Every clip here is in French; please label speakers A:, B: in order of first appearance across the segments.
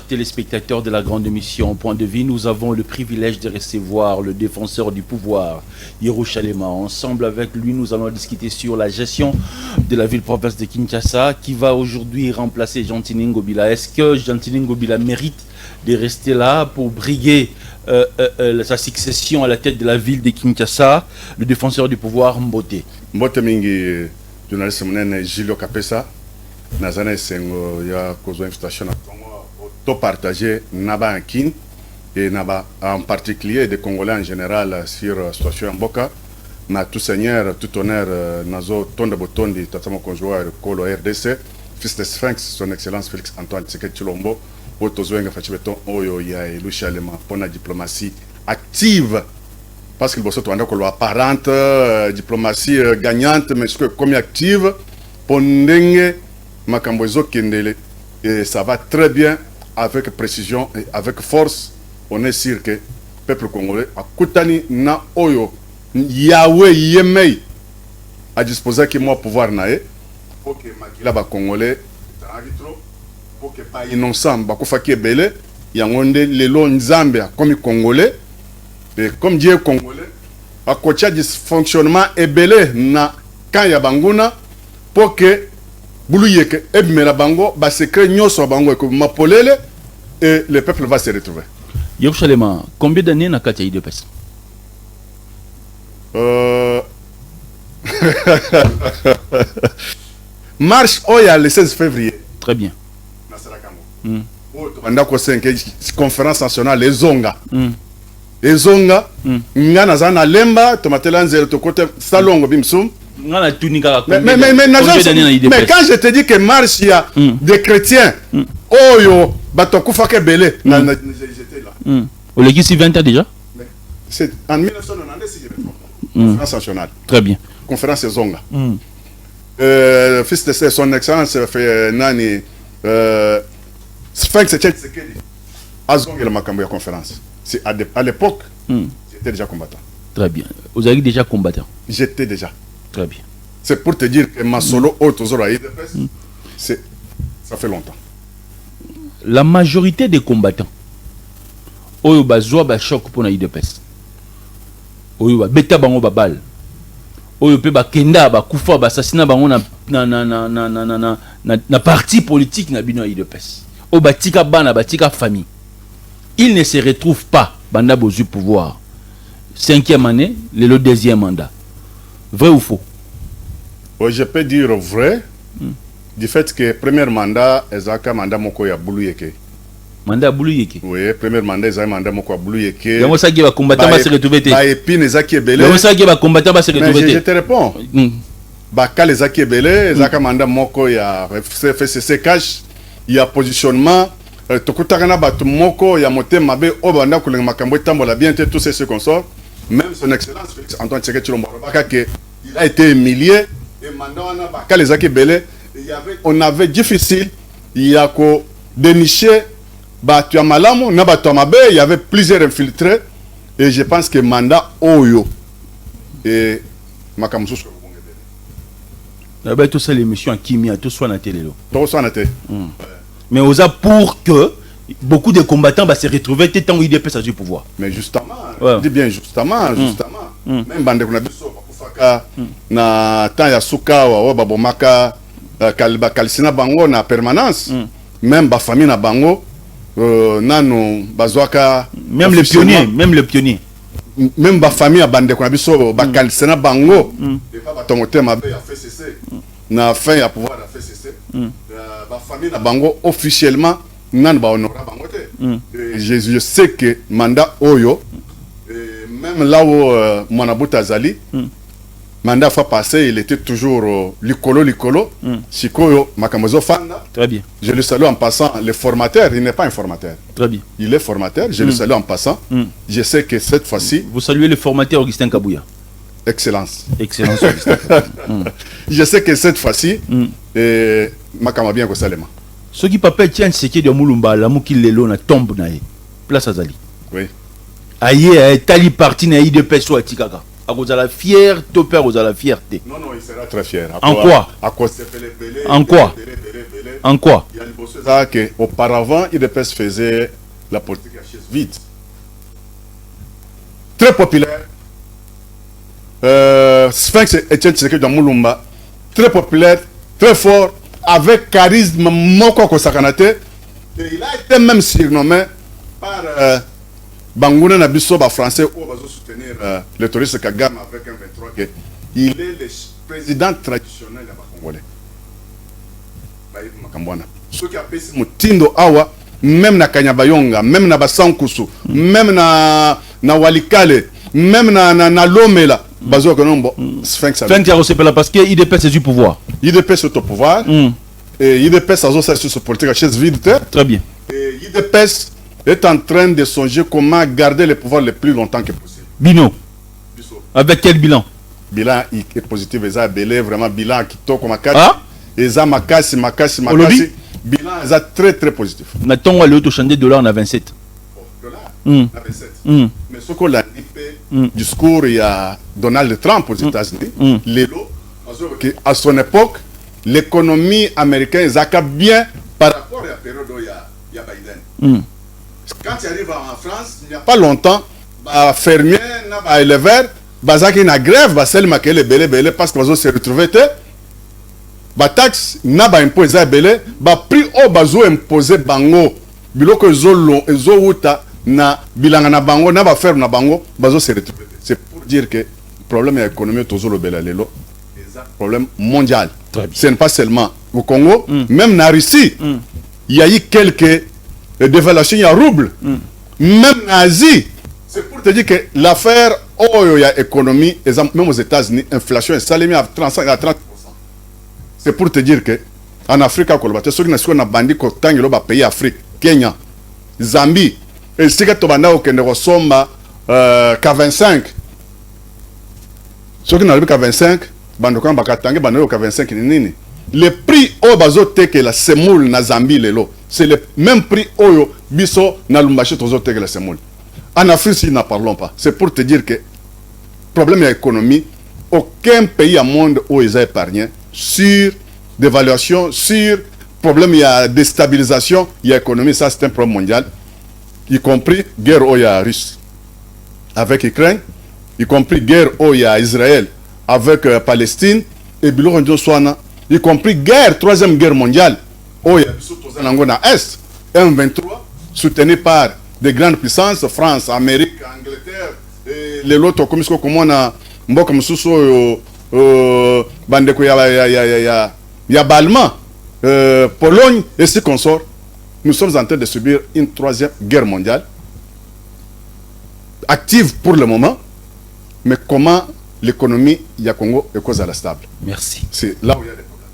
A: téléspectateurs de la grande émission Point de Vue, nous avons le privilège de recevoir le défenseur du pouvoir, Yero Chalema. Ensemble avec lui, nous allons discuter sur la gestion de la ville-province de Kinshasa qui va aujourd'hui remplacer Gentini Ngobila. Est-ce que Gentini Ngobila mérite de rester là pour briguer sa succession à la tête de la ville de Kinshasa? Le défenseur du pouvoir, Mbote.
B: Mbote mingi, journaliste monene Gilio Kapesa. Nazana sengo ya kozo invitation to partager naba kin et naba en particulier des Congolais en général sur situation en Boka na tout seigneur tout honneur nazo tonde botondi tatamo conjoint Kolo RDC fils de Sphinx son excellence Félix Antoine Tshisekedi Tshilombo otozoenga fachibeton oyo ya Elusha Lema pour la diplomatie active parce que bosso to anda ko apparente diplomatie gagnante mais ce que comme active pondenge Makambozo Kendele, et ça va très bien avec précision et avec force. On est sûr que le peuple congolais a Koutani na Oyo Yahweh Yemei a disposé que moi pouvoir nae pour que Makila ba congolais pour que pas innocent ba kufaki belé yangonde lelo nzambe comme congolais et comme Dieu congolais a kocha dysfonctionnement et belé na kan ya banguna pour que Bouluyeke, Ebmera Bango, Basekre, Nyoso Bango, et Mapolele, et le peuple va se retrouver.
A: Yopchalema, combien d'années n'a Katia IDPS?
B: Marche Oya le 16 février.
A: Très bien.
B: Conférence nationale, les Zonga. Les Zonga, Ngana Zana Lemba, Tomatelanze, Tokote, Salongo Bimsum.
A: Mais
B: quand je te dis que marche il y a des chrétiens, oh yo, batokufa ke belé, j'étais là.
A: Au Légis 20 ans déjà?
B: C'est en 1990 si je me trompe. Conférence nationale.
A: Très bien.
B: Conférence Zonga. Fils de son excellence fait nani Sphinx Tshisekedi. À Zonga le makambo ya conférence. C'est à l'époque, j'étais déjà combattant.
A: Très bien. Vous avez déjà combattant?
B: J'étais déjà.
A: Très bien.
B: C'est pour te dire que ma solo ça fait longtemps.
A: La majorité des combattants, oyo bazwa ba choc pour na IDPS. Oyo ba beta bango ba bal. Oyo pe ba kenda ba kufa ba assassinat bango na parti politique na bino IDPS. O batika bana batika famille. Ils ne se retrouvent pas banda bozu pouvoir. 5e année, le 2e mandat. Vrai ou faux?
B: Oui, je peux dire vrai. Du fait que premier mandat, Ezaka mandat moko ya Bouluyeke.
A: Mandat Bouluyeke?
B: Oui, premier mandat, Ezaka mandat moko ya Bouluyeke.
A: Yamo sa va combattant va se retrouver.
B: Ba épine Ezaki Ebele.
A: Yamo sa va combattant va se retrouver.
B: Mais je te réponds. Ba kal Ezaki Ebele, Ezaka mandat moko ya FCC cash, il y a positionnement. Tokutagana batu moko ya motema mabe obanda kulenga makambo tambola bien tout ce consort. Même son excellence Félix Antoine Tshisekedi Tshilombo il a été humilié et maintenant on avait difficile il y a ko dénicher batu malamu na batu mabe, il y avait plusieurs infiltrés et je pense que mandat oyo et makamso
A: tout ça l'émission en Kimia tout soit na télé
B: tout soit na télé.
A: Mais osa pour que beaucoup de combattants se retrouver tant qu'il dépêche du pouvoir.
B: Mais justement, je dis bien justement. Même bande qu'on a besoin na temps ya suka wa babomaka kalsina bango na permanence. Même ba famille na bango nano bazwaka
A: même les pionniers.
B: Même ba famille a bande qu'on a besoin ba kalsina bango. Et pas batongote mabe ya FCC. Na fin ya pouvoir la FCC. Ba famille na bango officiellement nan ba honorable bangote. Je sais que mandat oyo même là où Manabuta Zali mandat fois passé il était toujours likolo sikoyo makamozo fanda.
A: Très bien.
B: Je le salue en passant le formateur, il n'est pas un formateur.
A: Très bien.
B: Il est formateur, je le salue en passant. Je sais que cette fois-ci
A: vous saluez le formateur Augustin Kabouya.
B: Excellence.
A: Excellence Augustin.
B: Je sais que cette fois-ci makama bien ko salema.
A: Ce qui papa tient c'est que de Mulumba la muki lelo na tombe na place Azali.
B: Oui.
A: Aïe tali parti na IDPS ou atikaka. À cause de la fierté, ton père, à la fierté.
B: Non, il sera très fier.
A: En quoi? En quoi? En quoi?
B: Il y a ça que auparavant, IDPS faisait la politique à chaise vide. Très populaire. Sphinx Etienne Tshisekedi dans Moulumba. Très populaire, très fort, avec charisme, Moko Kosakanate. Et il a été même surnommé par Bangouna Nabiso, français, où on va soutenir le touriste Kagame avec un 23. Il est le président traditionnel de Congolais. Ce qui a fait Mutindo Awa, même na Kanyabayonga, même na Basankusu, même na Walikale, même na Lomela. Bazo Konombo, Sphinx.
A: Parce que IDPS c'est du pouvoir.
B: IDPS c'est au pouvoir. Et IDPS a aussi sur ce politique à chaise vide.
A: Très bien.
B: Et IDPS est en train de songer comment garder le pouvoir le plus longtemps que possible.
A: Bino. Avec quel bilan?
B: Bilan est positif, et vraiment bilan qui toque comme
A: ah?
B: Et ça makasi. Bilan est très très positif.
A: Maintenant, on va le changer $, on a 27.
B: Mais ce qu'on a dit, discours, il y a Donald Trump aux États-Unis, à son époque, l'économie américaine est bien par rapport à la période où il y a Biden. Quand il arrive en France, il n'y a pas longtemps, les fermiers, les éleveurs, ils ont grève, parce qu'ils se retrouver. Les taxes, ils ont imposé les prix au imposé bango, biloko ezouta na bilanga na bango na ba faire na bango bazo se retrouver. C'est pour dire que le problème économique tozolo bela lelo est un problème mondial. Ce n'est pas seulement au Congo, même en Russie, il y a eu quelques dévaluations, il y a rouble. Même en Asie, c'est pour te dire que l'affaire il y a économie, même aux États-Unis, inflation est salimée à 30%. C'est pour te dire que en Afrique, ceux qui sont dans bandit dans pays Afrique, Kenya, Zambie, et si tu as qu'à 25, ceux qui n'arrivent qu'à 25, le prix au bazo teke la semoule na Zambie lelo, c'est le même prix au biso na lumbashi tozo teke la semoule. En Afrique, si n'en parlons pas, c'est pour te dire que problème de l'économie, aucun pays au monde où ils ont épargné sur dévaluation, sur problème il y a déstabilisation, il y a économie, ça c'est un problème mondial, y compris guerre où il y a Russie avec Ukraine, y compris guerre où il y a Israël avec Palestine et y compris guerre, troisième guerre mondiale où il y a na Est, M23 soutenu par des grandes puissances, France, Amérique, Angleterre, et les autres comme on a mboka mususu bandeko ya Balma, Pologne et ses consorts. Nous sommes en train de subir une troisième guerre mondiale active pour le moment, mais comment l'économie du Congo est cause à la stable.
A: Merci.
B: C'est là où il y a des problèmes.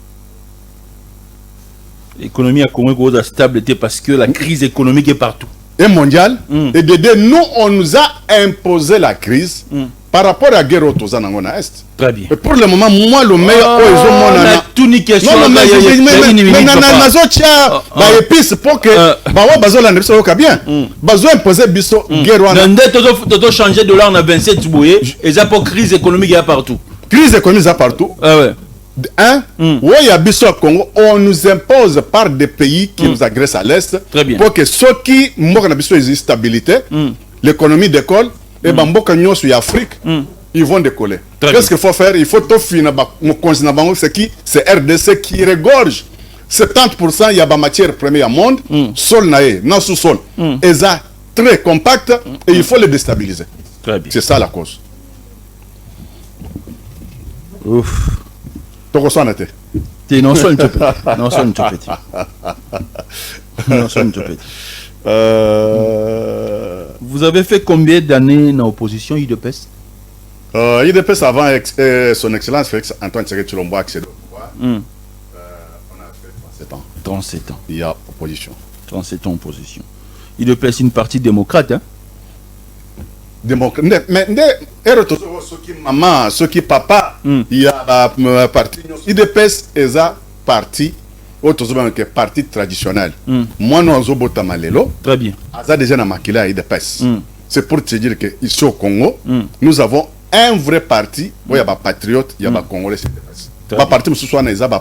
A: L'économie à Congo est cause à la stabilité parce que la crise économique est partout.
B: Et mondiale. Et de nous, on nous a imposé la crise par rapport à la guerre au Tozanangona Est.
A: Très bien.
B: Et pour le moment, moi, le meilleur,
A: tout ni question.
B: Non, mais épices pour que bazo la nepso ka bien. Bazo imposer biso guerre wana.
A: Toto changer $, on a 27 bouillé et ça pour crise économique il y a partout.
B: Crise économique ça partout.
A: Ah ouais.
B: Il y a biso Congo, on nous impose par des pays qui nous agressent à l'est pour que ceux qui mort na biso existe stabilité, l'économie décolle et bamboka nyoso y Afrique. Ils vont décoller. Qu'est-ce qu'il faut faire? Il faut tout finir. C'est qui? C'est RDC qui regorge. 70% il y a des matières premières au monde. Sol naé, non sous-sol. Et ça, très compact. Et il faut les déstabiliser. C'est ça la cause.
A: Ouf.
B: Tu ressens la tête?
A: Non, ça ne te Vous avez fait combien d'années dans l'opposition IDPS?
B: IDPS avant son excellence Félix Antoine Tshisekedi Tshilombo accédé au pouvoir. On a fait 37 ans.
A: 37 ans.
B: Il y a opposition.
A: 37 ans opposition. IDPS une partie démocrate, hein?
B: Démocrate. Mais ceux qui maman, ceux qui papa, il y a un parti. IDPS est un parti. Autre parti traditionnel. Moi, nous avons Malelo.
A: Très bien.
B: Ça déjà na makila IDPS. C'est pour te dire que ici au Congo, nous avons un vrai parti, il y a des patriotes, il y a des Congolais. Il y a parti,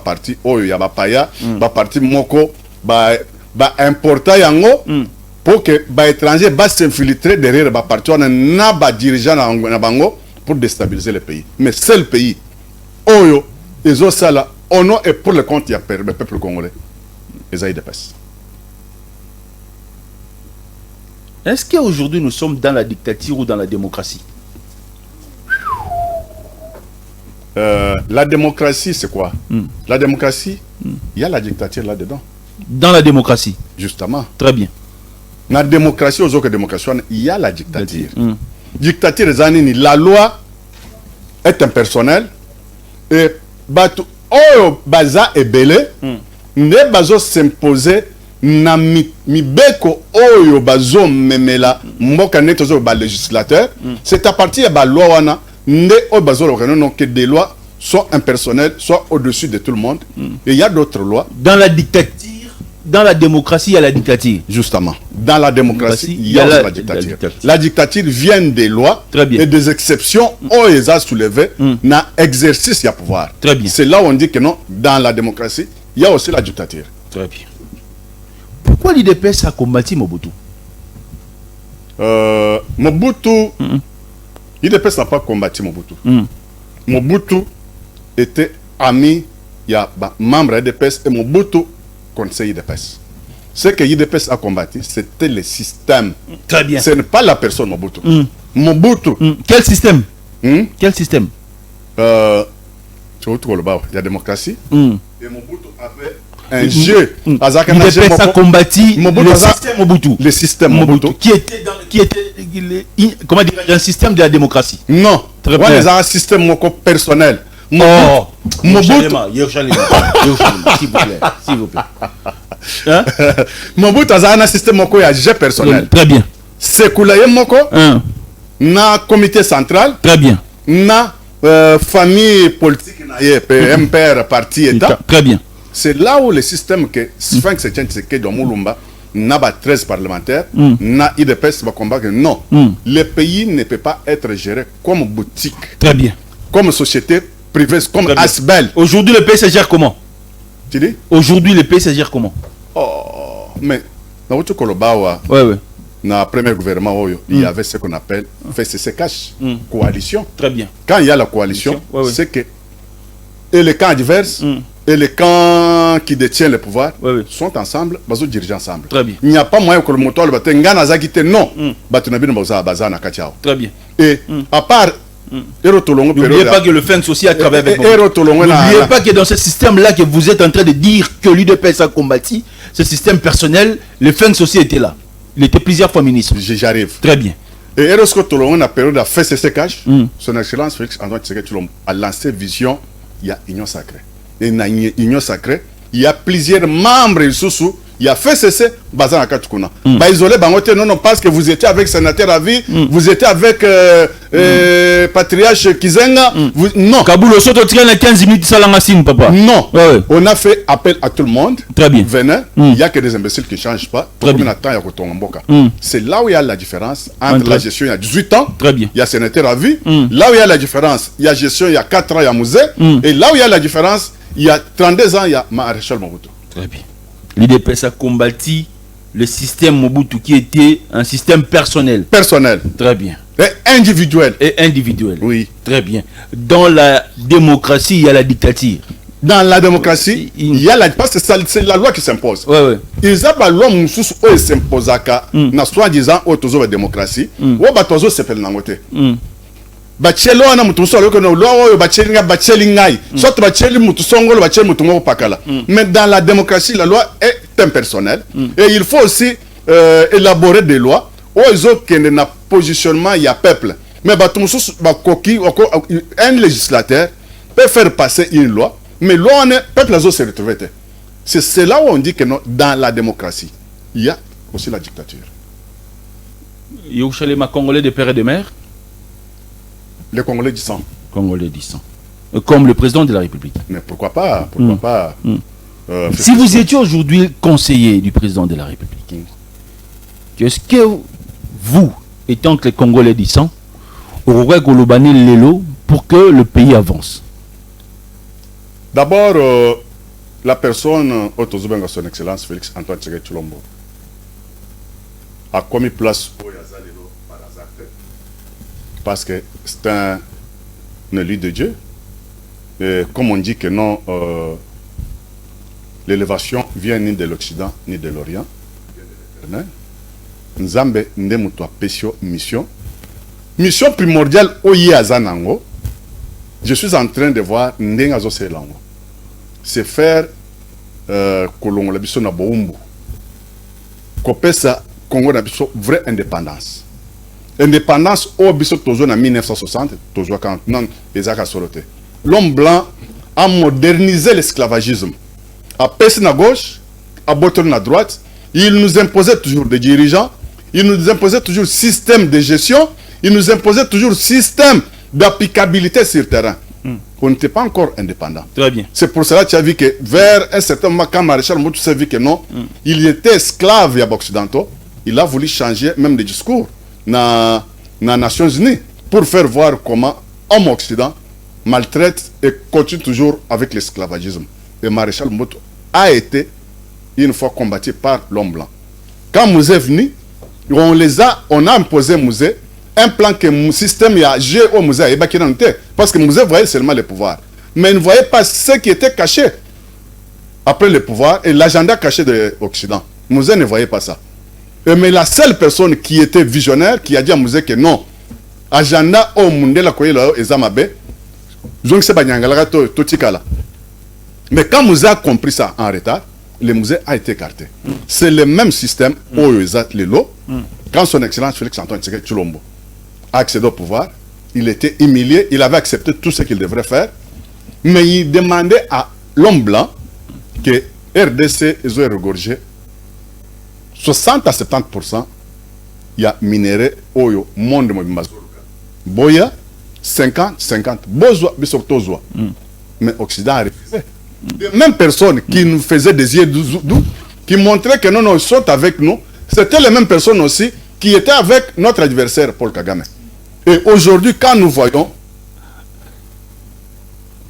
B: parti, il y a paya, parti moko, important yango, pour que les étrangers s'infiltrer derrière les partis, on a des dirigeants pour déstabiliser le pays. Mais c'est le pays. Oyo, ils ont ça là, au nom et pour le compte, il y a le peuple congolais. Ils ont des passes.
A: Est-ce qu'aujourd'hui nous sommes dans la dictature ou dans la démocratie?
B: La démocratie, c'est quoi? La démocratie, il y a la dictature là-dedans.
A: Dans la démocratie?
B: Justement.
A: Très bien.
B: Dans la démocratie, aux autres démocraties, il y a la dictature. Dictature, la loi est impersonnelle. Et baza est belé. Ne bazo s'imposer na mibeko oyo bazo memela mboka netozo ba législateur. C'est à partir de la loi wana ne o bazo non que des lois soit impersonnelles, soit au-dessus de tout le monde. Et il y a d'autres lois.
A: Dans la dictature, dans la démocratie, il y a la dictature.
B: Justement. Dans la démocratie, il y a la dictature. La dictature vient des lois et des exceptions où ils ont soulevé dans l'exercice du pouvoir.
A: Très bien.
B: C'est là où on dit que non, dans la démocratie, il y a aussi la dictature.
A: Très bien. Pourquoi l'IDPS a combattu Mobutu?
B: Mobutu, l'IDPS n'a pas combattu Mobutu. Mobutu était ami, il y a membre de l'IDPS et Mobutu conseil l'IDPS. Ce que l'IDPS a combattu, c'était le système.
A: Très bien.
B: Ce n'est pas la personne Mobutu. Mobutu.
A: Quel système? Quel système?
B: Il y a la démocratie. Et Mobutu avait un jeu.
A: L'IDPS a combattu le système Mobutu.
B: Le système Mobutu.
A: Qui était comment dire, un système de la démocratie.
B: Non. Très bien. On a un système personnel.
A: Mobutu. S'il vous plaît. Hein?
B: Mobutu a un système de personnel.
A: Très bien.
B: C'est Koulaye Moko. Na comité central.
A: Très bien.
B: Na famille politique, MPR, parti, État.
A: Très bien.
B: C'est là où le système que Sphinx et Tchentseke de Moulumba n'a pas 13 parlementaires, n'a IDPS va combattre. Non. Le pays ne peut pas être géré comme boutique.
A: Très bien.
B: Comme société privée, comme Asbel.
A: Aujourd'hui, le pays se gère comment?
B: Tu dis?
A: Aujourd'hui, le pays se gère comment?
B: Oh, mais dans votre Kolobawa, dans le premier gouvernement, il y avait ce qu'on appelle FCC-Cash, coalition.
A: Très bien.
B: Quand il y a la coalition, c'est que et les camps adverses et les camps qui détiennent le pouvoir sont ensemble, ils dirigent ensemble.
A: Très bien.
B: Il n'y a pas moyen que le moteur le batte non. Très
A: bien.
B: Et à part
A: n'oubliez pas que le FENS aussi a travaillé avec vous. N'oubliez pas que dans ce système-là que vous êtes en train de dire que l'UDPS a combattu, ce système personnel, le FENS aussi était là. Il était plusieurs fois ministre.
B: J'arrive.
A: Très bien.
B: Et lorsque tout le monde a période de FCC Cash, son excellence Félix Antoine Tshisekedi a lancé vision, il y a Union Sacrée. Et dans l'Union Sacrée, il y a plusieurs membres sous il y a FCC, Bazan Akatukuna. Isolé, non, parce que vous étiez avec sénateur à vie, vous étiez avec patriarche Kizenga. Non.
A: Kaboul, au sauto tient 15 minutes, ça l'enracine, papa.
B: Non. On a fait appel à tout le monde.
A: Très bien.
B: Venez. Il n'y a que des imbéciles qui ne changent pas.
A: Très bien.
B: C'est là où il y a la différence entre la gestion il y a 18 ans.
A: Très bien.
B: Il y a sénateur à vie. Là où il y a la différence, il y a gestion il y a 4 ans, il y a musée. Et là où il y a la différence, il y a 32 ans, il y a Maréchal Mobutu.
A: Très bien. L'IDPS a combattu le système Mobutu qui était un système personnel.
B: Personnel.
A: Très bien.
B: Et individuel.
A: Et individuel.
B: Oui.
A: Très bien. Dans la démocratie, il y a la dictature.
B: Dans la démocratie, il y a la... Parce que c'est la loi qui s'impose. Ils ont la loi qui s'impose dans soi-disant la démocratie. Ou c'est fait bachelo wana mutu solo ko no lo bachelinga bachelingai soit bacheli mutu songolo bacheli mutu ngo pakala. Mais dans la démocratie la loi est impersonnelle et il faut aussi élaborer des lois où ils ont un positionnement il y a peuple mais un législateur peut faire passer une loi mais loi on est peuple les autres se retrouver. C'est là où on dit que non, dans la démocratie il y a aussi la dictature.
A: Yéhoua Congolais de père et de mère.
B: Les Congolais du sang.
A: Congolais du sang. Comme le président de la République.
B: Mais pourquoi pas? Pourquoi pas
A: si vous étiez aujourd'hui conseiller du président de la République, est-ce que vous, étant que les Congolais du sang, Uruguay Kolobani Lelo pour que le pays avance?
B: D'abord, la personne, Otozubenga Son Excellence Félix Antoine Tshisekedi Tshilombo, a commis place au Yazalelo par hasard. Parce que c'est un élu de Dieu. Et comme on dit que non, l'élévation vient ni de l'Occident ni de l'Orient, vient de l'Éternel. Nzambe Ndemuto Pesio mission. Mission primordiale au Yazanango. Je suis en train de voir Ndengazo Selango. C'est faire Kolongo la biso na Boumbu. Kopesa Congo na biso vraie indépendance. Indépendance au biso tozo na 1960, tozo 40 non ezaka solote. L'homme blanc a modernisé l'esclavagisme. À Pessi na gauche, à Boton na droite, il nous imposait toujours des dirigeants, il nous imposait toujours système de gestion, il nous imposait toujours système d'applicabilité sur le terrain. On n'était pas encore indépendant.
A: Très bien.
B: C'est pour cela que tu as vu que vers un certain moment, quand Maréchal Mobutu s'est vu que non, il était esclave des Occidentaux, il a voulu changer même le discours dans les Nations Unies pour faire voir comment l'homme occident maltraite et continue toujours avec l'esclavagisme. Et Maréchal Mobutu a été une fois combattu par l'homme blanc. Quand Mouzé est venu, on a imposé Mouzé un plan que le système a géré au Mouzé parce que Mouzé voyait seulement le pouvoir. Mais il ne voyait pas ce qui était caché après le pouvoir et l'agenda caché de l'Occident. Mouzé ne voyait pas ça. Mais la seule personne qui était visionnaire, qui a dit à Mouzé que non, agenda au monde la koyela ezamabe, donc c'est banyangala to tikala. Mais quand Mouzé a compris ça en retard, le musée a été écarté. C'est le même système au Lelo. Quand son excellence Félix Antoine Tshisekedi Tshilombo a accédé au pouvoir, il était humilié, il avait accepté tout ce qu'il devrait faire, mais il demandait à l'homme blanc que RDC ait regorgé 60 à 70%, il y a minéré au monde de Boya, 50-50, Bozwa, Bissok-Tozwa. Mais l'Occident a refusé. Les mêmes personnes qui nous faisaient des yeux doux, qui montraient que non, ils sont avec nous, c'était les mêmes personnes aussi qui étaient avec notre adversaire Paul Kagame. Et aujourd'hui, quand nous voyons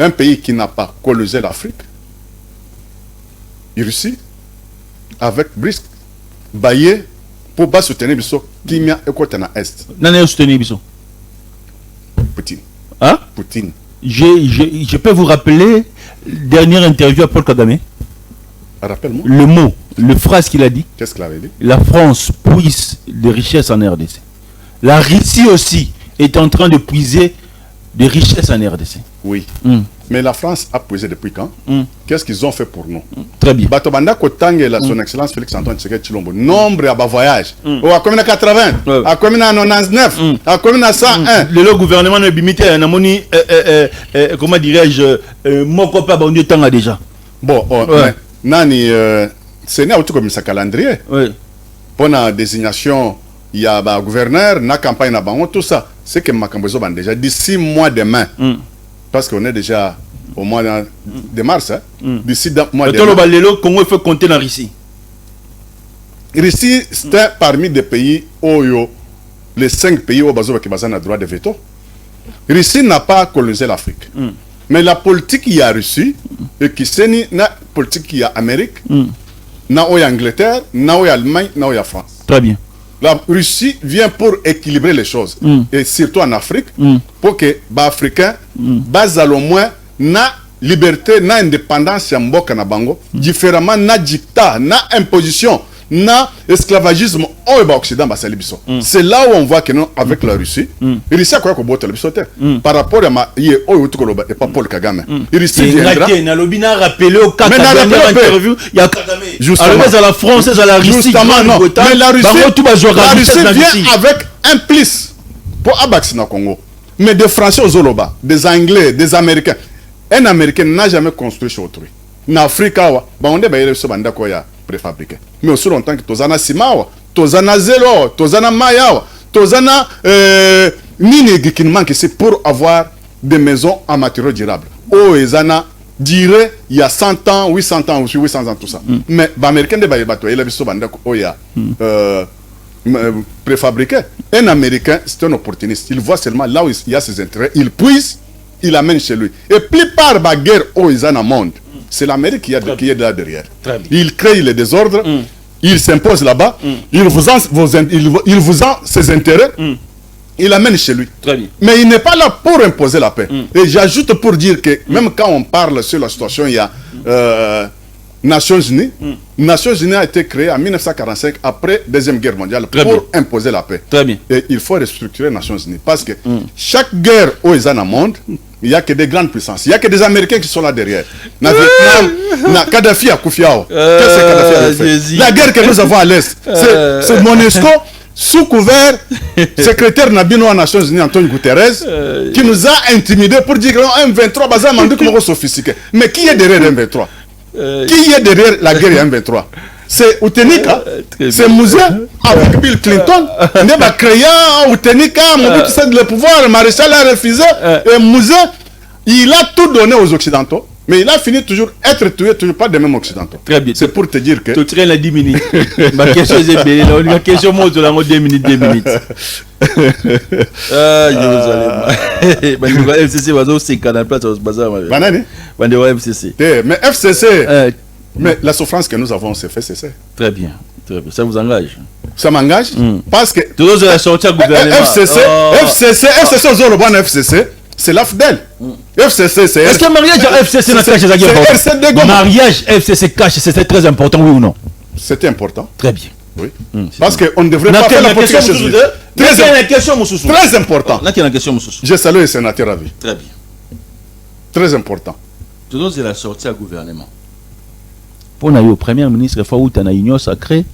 B: un pays qui n'a pas colonisé l'Afrique, Russie, avec Brisk, Baye, pour ne pas soutenir Bissot, Kimia et Kotana Est.
A: N'en soutenir Bissot.
B: Poutine.
A: Hein?
B: Poutine.
A: Je peux vous rappeler dernière interview à Paul Kagame.
B: Rappelle-moi.
A: Le mot, le phrase qu'il a dit.
B: Qu'est-ce qu'il avait dit?
A: La France puise des richesses en RDC. La Russie aussi est en train de puiser des richesses en RDC.
B: Oui. Mais la France a puisé depuis quand? Qu'est-ce qu'ils ont fait pour nous?
A: Très bien.
B: Batobanda Kotange, son excellence Félix Antoine Tshisekedi Tshilombo, nombre à voyage. À combien 80, à combien 99, à combien 101.
A: Le gouvernement ne limite à Namoni, comment dirais-je, Moko pas bon temps déjà.
B: Bon, Nani, c'est né autour comme ça calendrier. Pour la désignation, il y a un gouverneur, la campagne, tout ça. C'est que Makambozo ban déjà d'ici mois de mai. Parce qu'on est déjà au mois de mars. D'ici mois de mai.
A: Le Congo fait compter dans Russie.
B: Russie, c'est parmi des pays où les 5 pays où Bazo qui ont droit de veto. Russie n'a pas colonisé l'Afrique. Mais la politique qui a Russie, et qui c'est la politique qui a Amérique, n'a pas Angleterre, n'a pas Allemagne, n'a pas France.
A: Très bien.
B: La Russie vient pour équilibrer les choses, et surtout en Afrique, pour que les Africains basent au moins na liberté, na indépendance en Mboka na Bango, différemment na dictat, na imposition, na esclavagisme au Occident. C'est là où on voit que non, avec la Russie, la Russie a quoi qu'on boit par rapport à ma et pas Paul Kagame. La Russie viendra.
A: Nalobina rappelé au cas de interview, il y a Kagame. Justement, à la France, à la Russie,
B: justement non. Mais la Russie vient avec un plus pour abaxer na Congo. Mais des Français aux Zoloba, des Anglais, des Américains. Un Américain n'a jamais construit chez autrui. En Afrique, on est sur banda koya préfabriqué. Mais aussi longtemps que tozana simawa, tozana zelo, tozana mayawa, tozana nini qui nous manque, c'est pour avoir des maisons en matériaux durables. Oh, ezana dirait il y a 100 ans, 800 ans, 800 ans, tout ça. Mais les Américains de Bayebato, il a vu ce banda koya préfabriqués. Un Américain, c'est un opportuniste. Il voit seulement là où il y a ses intérêts. Il puise, il amène chez lui. Et plupart de guerre où ils ont dans le monde, c'est l'Amérique qui est là derrière. Il crée les désordres, il s'impose là-bas, il vous a ses intérêts, il amène chez lui. Mais il n'est pas là pour imposer la paix. Et j'ajoute pour dire que même quand on parle sur la situation, il y a Nations Unies. Nations Unies a été créée en 1945 après la Deuxième Guerre mondiale pour imposer la paix. Et il faut restructurer les Nations Unies parce que chaque guerre où ils sont dans le monde, il n'y a que des grandes puissances. Il n'y a que des Américains qui sont là derrière. Dans Vietnam, Kadhafi à Koufiao. Qu'est-ce que Kadhafi a fait? La guerre que nous avons à l'Est, c'est Monusco, sous couvert, secrétaire Nabino aux Nations Unies, Antonio Guterres, qui nous a intimidés pour dire que M23, bazar mandu comme sophistiqué. Mais qui est derrière M23? Qui est derrière la guerre M23? C'est Utenika, c'est Mouzé avec Bill Clinton. On a créé Utenika, le pouvoir, le maréchal a refusé. Et Mouzé, il a tout donné aux Occidentaux. Mais il a fini toujours être tué, toujours pas des mêmes Occidentaux.
A: Très bien.
B: C'est pour te dire que.
A: Tu traînes la 10 minutes. Ma question est belle. Ma question monte dans 2 minutes, 2 minutes. FCC va aussi canal place au bazar.
B: Banani?
A: FCC.
B: Mais FCC. Mais la souffrance que nous avons, c'est FCC.
A: Très bien. Très bien. Ça vous engage?
B: Ça m'engage parce que.
A: Tous les sortir gouvernement.
B: FCC, c'est l'AFDEL. FCC, c'est.
A: Est-ce que mariage FCC n'a caché ça? Mariage FCC cache, c'était très important, oui ou non?
B: C'était important.
A: Très bien.
B: Oui. Parce qu'on ne devrait pas faire la politique chez lui. Très important. Je salue le sénateur Ravi.
A: Très bien.
B: Très important.
A: Tous les sortir au gouvernement. Pour le premier ministre, il faut que l'Union sacrée,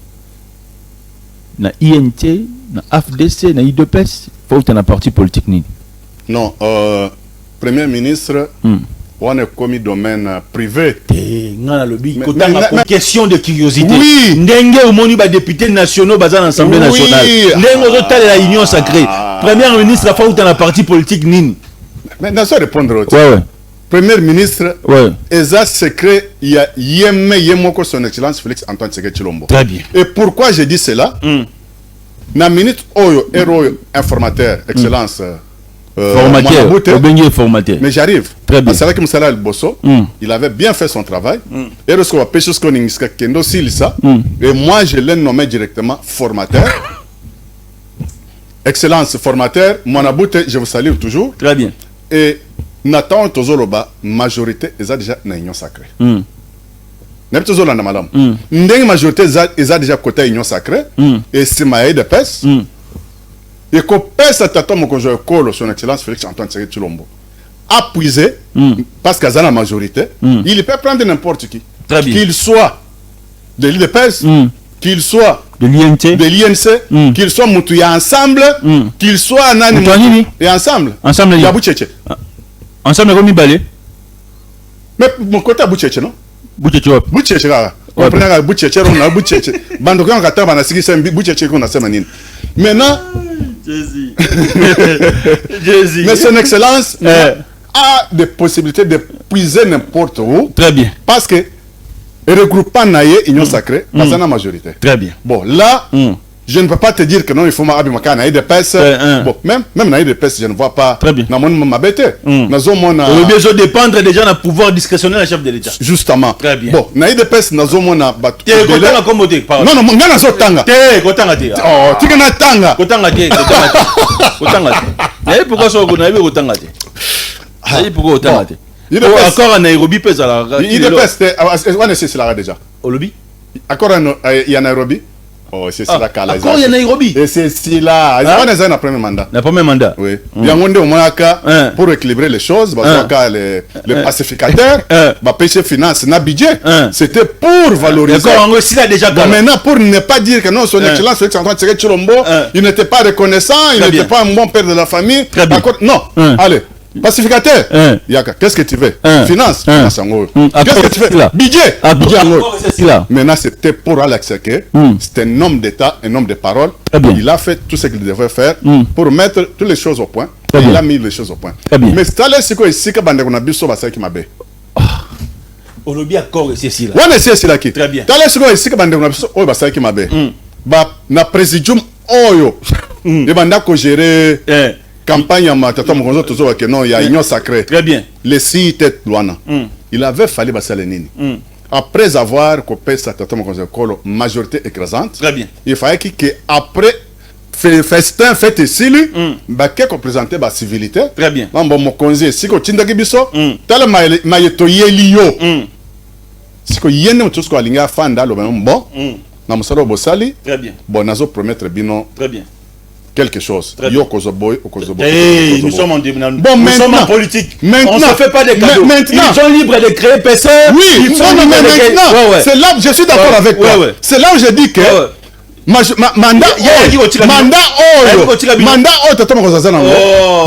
A: na INT, na AFDC, na IDPS, il faut que tu aies un parti politique.
B: Non, Premier ministre, on est commis domaine privé.
A: Pour question de curiosité.
B: Oui.
A: Ndenge au moni ba député nationaux dans l'Assemblée nationale. Ndenge au total la Union sacrée. Premier ministre, il faut que tu aies un parti politique.
B: Mais n'a pas répondre au Premier ministre, Eza secret, il y a Yemoko son excellence Félix Antoine Tshisekedi Tshilombo.
A: Très bien.
B: Et pourquoi je dis cela? Na minute Oyo, héros informateur, excellence.
A: Formateur.
B: Mais j'arrive.
A: Très bien.
B: C'est vrai que Moussala El Bosso, il avait bien fait son travail. Et lorsqu'on va pêcher ce qu'on a Kendo Silisa, et moi je l'ai nommé directement formateur. Excellence formateur, Monaboute, je vous salue toujours.
A: Très bien.
B: Et Nathan Tozoloba, majorité, ils ont déjà une union sacrée. Neptozola na madame. Ndeng majorité, ils ont déjà côté union sacrée. Et c'est Maï de Pes. Et qu'on pèse à Tato Mokonjo Kolo, son excellence Félix Antoine Tshisekedi Tshilombo, a puisé, parce qu'il y a la majorité, il peut prendre n'importe qui. Qu'il soit de l'île de Pes, qu'il soit
A: de
B: l'INC, qu'il soit Moutouya ensemble, qu'il soit Nani et ensemble.
A: Ensemble,
B: il y a Bouchéché.
A: Ensemble, il y a Balé.
B: Mais mon côté à Bouchéché, non? Bouchéché, là. On prend à Bouchéché, on a Bouchéché. Bandokan, on a Tabana, c'est Bouchéché qu'on a Semanine. Maintenant, mais son excellence a des possibilités de puiser n'importe où.
A: Très bien.
B: Parce que regroupant Naye, Union Sacrée, pas la majorité.
A: Très bien.
B: Bon, là, je ne peux pas te dire que non, il faut m'abimaka Naye de Pes. Bon, même Naye de Pes, je ne vois pas.
A: Très bien.
B: Dans mon m'abêté.
A: Le besoin de dépendre déjà d'un pouvoir discrétionnaire à chef de l'État.
B: Justement.
A: Très bien.
B: Bon, Naye de Pes, nous avons un bateau.
A: Non,
B: non, non, non, tanga. Oh, tu es tanga.
A: Pourquoi ça pourquoi accord à Nairobi pèse à la.
B: Il est pesté. On est là déjà.
A: Au lobby.
B: Accord il y a Nairobi. Oh, c'est là qu'à la.
A: Accord il y a Nairobi.
B: Et c'est là. On est un premier mandat.
A: Le premier mandat.
B: Oui. Il y a un monde au moins pour équilibrer les choses. Les pacificateurs, pêcher finance, n'a budget. C'était pour valoriser.
A: D'accord, on aussi là déjà.
B: Maintenant, pour ne pas dire que non, son excellence Félix Antoine Tshisekedi Tshilombo, il n'était pas reconnaissant, il n'était pas un bon père de la famille. Non. Allez. Pacificateur, qu'est-ce que tu veux? Finance, qu'est-ce que tu veux? Budget, maintenant c'était pour Alex Seke, c'est un homme d'État, un homme de parole. Il a fait tout ce qu'il devait faire pour mettre toutes les choses au point. Il a mis les choses au point. Mais c'est là ce que ici que Bandekona Bisso va qui m'a bé.
A: Au lobby accord c'est là.
B: Ouais, c'est là qui.
A: Très bien.
B: T'as l'air ce que ici que Bandekona Bisso va qui m'a bé. Bah na présidium oyo et banda ko gérer campagne à tata mokonzo tozo que non il y a union sacrée.
A: Très bien.
B: Les six têtes douana. Il avait fallu basale nini. Après avoir coupé sa tata mokonzo kolo majorité écrasante.
A: Très bien.
B: Il fallait que après festin fait ici lui ba que représenter ba civilité.
A: Très bien.
B: Mambo mokonzi si ko tinda kibiso tala mayeto yeliyo. Si ko yene mutusko alinga fanda lo bon. Na musalo bosali.
A: Très bien.
B: Bon nazo promettre bino.
A: Très bien.
B: Quelque chose. Yo kozoboy ou kozoboy.
A: Nous sommes en
B: bon,
A: nous sommes en politique.
B: Maintenant,
A: on ne fait pas des cadeaux. Ils sont libres de créer PC.
B: Oui,
A: ils sont libres de
B: créer. C'est là où je suis d'accord avec toi. C'est là où je dis que mandat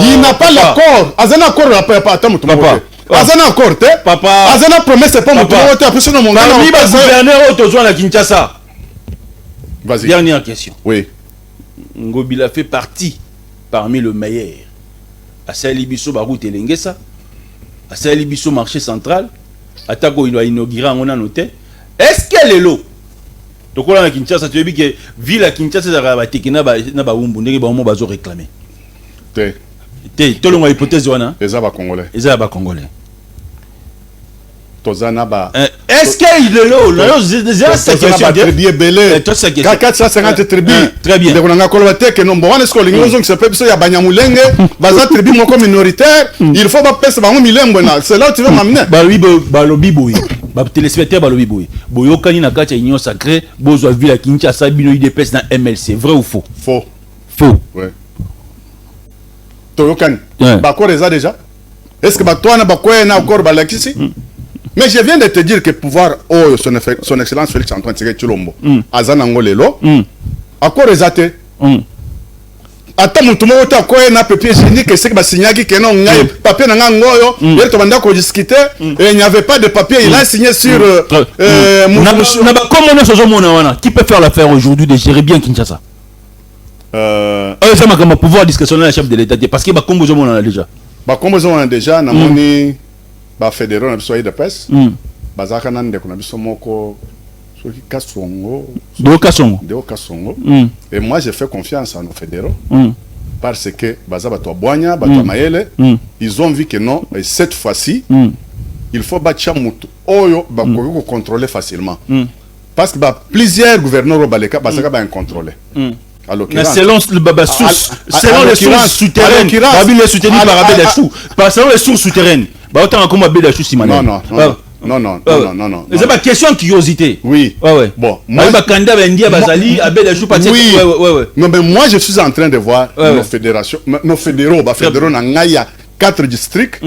B: il n'a pas l'accord. Azana accord la pas attends papa. Azana accord papa. Azana promesse pas mon vote après ce nom mon gars.
A: Parmi les gouverneurs autour de Kinshasa.
B: Vas-y.
A: Dernière question.
B: Oui.
A: Ngobila fait partie parmi le meilleur. À Saint-Libiso, Baroute et Lengesa. À Saint-Libiso, marché central. À Tako, il a inauguré on a noté. Est-ce qu'elle est l'eau? Donc, on a Kinshasa, tu as dit que ville à Kinshasa, ça va être n'a pas réclamé. Tout le monde hypothèse.
B: Les Aba Congolais.
A: Les Aba Congolais.
B: Est-ce
A: qu'il est là? C'est question.
B: Très 450 tribus.
A: Très bien.
B: On a collecté que non bon est-ce que les gens qui s'appellent ça y a Banyamulenge, baza tribu moko minoritaire, il faut pas passer par un milembo na. C'est là où tu veux m'amener.
A: Balobi boy. Ba téléspectateur balobi boy. Boyo kani na kati union sacrée, bozo ville à Kinshasa bino IDPS dans MLC, vrai ou faux?
B: Faux.
A: Faux.
B: Ouais. Toyokan. Ba quoi déjà? Est-ce que toi na ba quoi na encore balakisi? Mais je viens de te dire que pouvoir son excellence Félix Antoine Tshisekedi Tshilombo azana ngolelo accord exate ata mutu moko ta ko na papier génique c'est que ba signaki que non ngai papier na ngoyo il to banda ko discuter et il n'y avait pas de papier il a signé sur
A: na ba comment sozo mona wana qui peut faire l'affaire aujourd'hui de gérer bien Kinshasa ça m'a comme pouvoir discrétionnaire le chef de l'état parce que ba Congo zo mona déjà
B: ba Congo zo mona déjà na moni ba fédéraux na biso de presse bazaka na ndeko na biso moko soki kasongo de kasongo et moi j'ai fait confiance à nos fédéraux parce que baza bato boanya bato mayele ils ont vu que non et cette fois-ci il faut battre mutu oyo ba ko contrôler facilement parce que plusieurs gouverneurs baleka bazaka ba incontrôlés.
A: Selon le source, selon les sources souterraines, Babil est soutenu par Abel Dachou. Selon les sources souterraines, autant comme Abel Dachou Simane. Non. C'est pas question de curiosité.
B: Oui.
A: Ouais.
B: Bon,
A: moi, Bakanda Bendia Bazali, Abel Dachou Patia.
B: Oui. Non, mais moi je suis en train de voir nos fédérations, nos fédéraux, fédéraux Nangaya 4 districts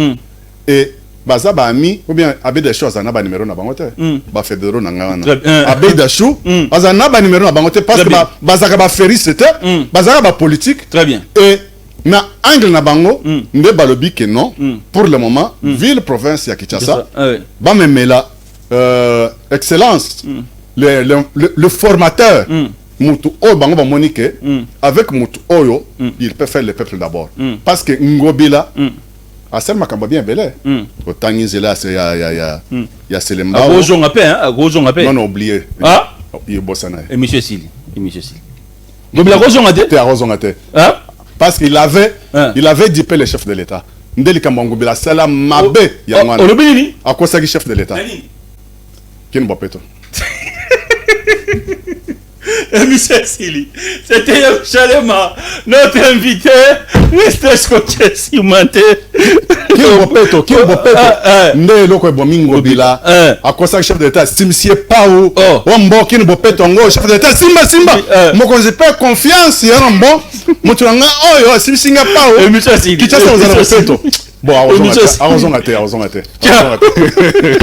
B: et baza ba ami ou bien Abel Dachou azana ba numéro na bangote. Ba fédéraux Nangana. Abel Dachou azana ba numéro na bangote parce que bazaka ba ferry c'était bazaka ba politique.
A: Très bien.
B: Et na angle na bango nde balobi que non pour le moment ville province ya Kinshasa ba memela excellence le formateur mutu o bango ba monique avec mutu oyo il peut faire le peuple d'abord parce que ngobila Asel makambo bien belé otangizela c'est ya Selemba
A: Agozon appel hein Agozon appel
B: non oublié il bossana
A: et monsieur Sili ngobila Agozon ate
B: te Agozon ate hein parce qu'il avait dipé le chef de l'État. Ndeli Kambangobila sala mabe ya mwana.
A: Olobini
B: à quoi ça qui chef de l'État? Qui ne boit
A: Monsieur Sili, c'était Chalema, notre invité. Restez scotché si mante.
B: Qui ne boit Ndé loko bomingo bila. À quoi ça chef de l'État? Simsie Pau. Ombo qui ne boit ngo chef de l'État. Simba. Moi quand j'ai pas confiance, il y a un bon. Moturanga oh Simsinga Pau.
A: Monsieur Sili.
B: Qui t'a ça aux bon, arrosons la terre.